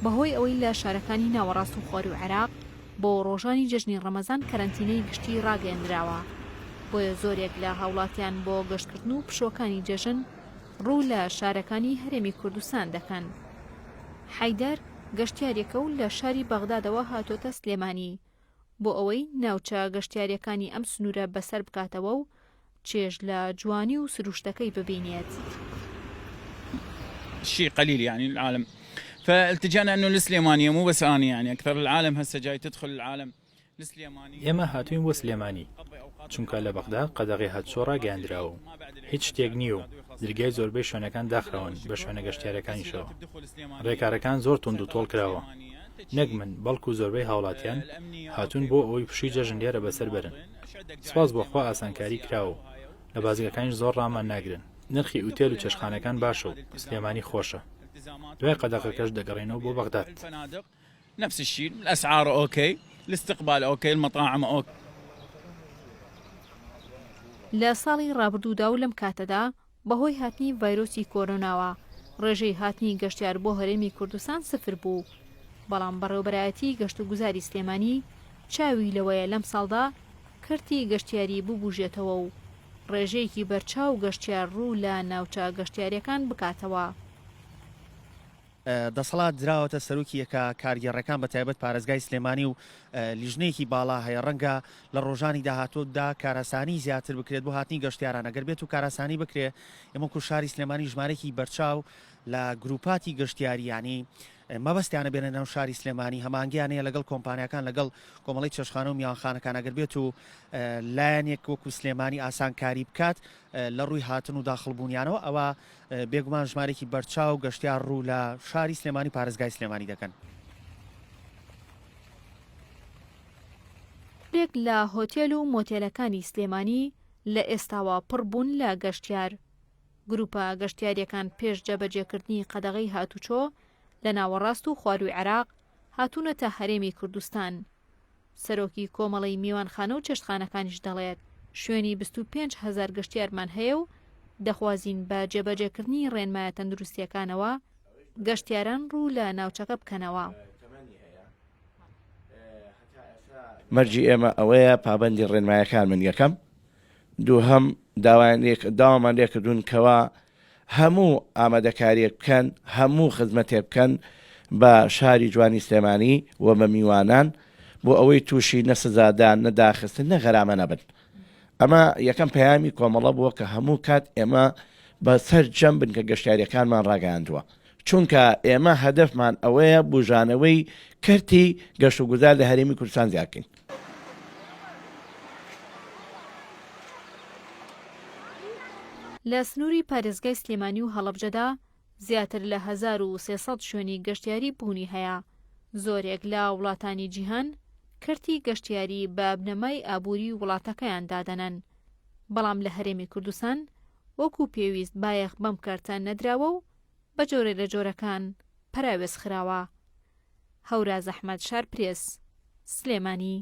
بەهۆی ئەوەی لە شارەکانی ناوەڕاست و خۆر و عێراق بۆ ڕۆژانی جەژنی ڕەمەزان کەرەنتینەی گشتی ڕاگەیەندراوە. بۆیە زۆرێک لە هاوڵاتیان بۆ گەشتکردن و پشۆکانی جەژن ڕوو لە شارەکانی هەرێمی کوردستان دەکەن. حەیدەر گەشتیارێکە و لە شاری بەغدادەوە هاتۆتە سلێمانی بۆ ئەوەی ناوچە گەشتیاریەکانی ئەم سنوورە بەسەر بکاتەوە و چێژ لە جوانی و سروشتەکەی ببینێت. شيء قليل يعني العالم، فالتجأنا انه السليمانيه مو بس اني يعني اكثر العالم هسه جاي تدخل العالم السليمانيه. ئێمە هاتوین بۆ سلێمانی چونکە لە بەغدا قەدەغی هاتچۆ ڕاگەیاندراوە و هیچ شتێک نییە و دەرگای زۆربەی شوێنەکان داخراون بە شوێنە گەشتیارەکانیشەوە. ڕێکارەکان زۆر توند و تۆڵ کراوە، نەک من بەڵکو زۆربەی هاوڵاتیان هاتوون بۆ ئەوەی پشی جەژن دیارە بەسەر برن. سپاس بۆخوا ئاسانکاری کراوە، لە بازگەکانیش زۆر ڕامان ناگرن. نرخی ئوتێل و چێشخانەکان باشە و سلێمانی خۆشە. دوای قەدەغەکەش دەگەڕێنەوە بۆ بەغداد. نفس الشيء، الاسعار اوكي، الاستقبال اوكي، المطاعم اوكي. لە ساڵی ڕابردوودا و لەم کاتەدا بەهۆی هاتنی ڤایرۆسی کۆرۆناوە ڕێژەی هاتنی گەشتیار بۆ هەرێمی کوردستان سفر بوو. بەڵام بەڕێوەبەرایەتی گەشت و گوزاری سلێمانی چاوی لەوەیە لەم ساڵدا کەرتی گەشتیاری ببوژێتەوە و ڕێژەیەکی بەرچاو گەشتیار ڕوو لە ناوچە گەشتیاریەکان بکاتەوە. دەسەڵات دراوەتە سەرۆکی یەکە کارگێڕەکان بە تایبەت پارێزگای سلێمانی و لیژنەیەکی باڵا هەیە ڕەنگە لە ڕۆژانی داهاتۆدا کارەسانی زیاتر بکرێت بۆ هاتنی گەشتیاران. ئەگەر بێت و کارەسانی بکرێت ئێمە کو شاری سلێمانی ژمارەی بەرچاو لە گروپاتی گەشتیاریانی مەبەستیانە بێنە ناو شاری سلێمانی هەمانگیانەیە لەگەڵ کۆمپانیەکان لەگەڵ کۆمەڵی چێشخانە و میوانخانەکان. ئەگەر بێت و لایەنێک وەکو سلێمانی ئاسانکاری بکات لە ڕووی هاتن و داخڵبوونیانەوە ئەوە بێگومان ژمارێکی بەرچاو گەشتیار ڕوو لە شاری سلێمانی پارێزگای سلێمانی دەکەن. لێک لە هۆتێل و مۆتێلەکانی سلێمانی لە ئێستاوە پڕبوون لە گەشتیار. گروپە گەشتیاریەکان پێش جێبەجێکردنی قەدەغەی هاتوچۆ لە ناوەڕاست و خواروی عێراق هاتوونەتە هەرێمی کوردستان. سەرۆکی کۆمەڵی میوانخانە و چێشتخانەکانیش دەڵێت شوێنی 25,000 گەشتیارمان هەیە و دەخوازین بە جێبەجێکردنی ڕێنمایە تەندروستیەکانەوە گەشتیاران ڕوو لە ناوچەکە بکەنەوە. مەرجی ئێمە ئەوەیە پابەندی ڕێنمایەکان من یەکەم، دووهەم داوامان لێکردوون کەوا هەموو ئامادەکاریەک بکەن، هەموو خزمەتێک بکەن بە شاری جوانی سلێمانی و بە میوانان بۆ ئەوەی تووشی نەسزادان نەداخستن نەغەرامە نەبن. ئەمە یەکەم پەیامی کۆمەڵە بووە کە هەموو کات ئێمە بەسەر جەم بن کە گەشتیاریەکانمان ڕاگەاندووە، چونکە ئێمە هەدەفمان ئەوەیە بژانەوەی کەرتی گەشت و گوزار لە هەرێمی کوردستان زیادکەین. لە سنووری پارێزگای سلێمانی و هەڵەبجەدا زیاتر لە 1300 شوێنی گەشتیاری بوونی هەیە. زۆرێک لە وڵاتانی جیهان کەرتی گەشتیاری بە بنەمای ئابووری وڵاتەکەیان دادەنەن. بەڵام لە هەرێمی کوردستان وەکو پێویست بایەخ بەم کارتە نەدراوە و بە جۆرە لە جۆرەکان پەراوێز خراوە. هەوراز ئەحمەد، شارپرێس، سلێمانی.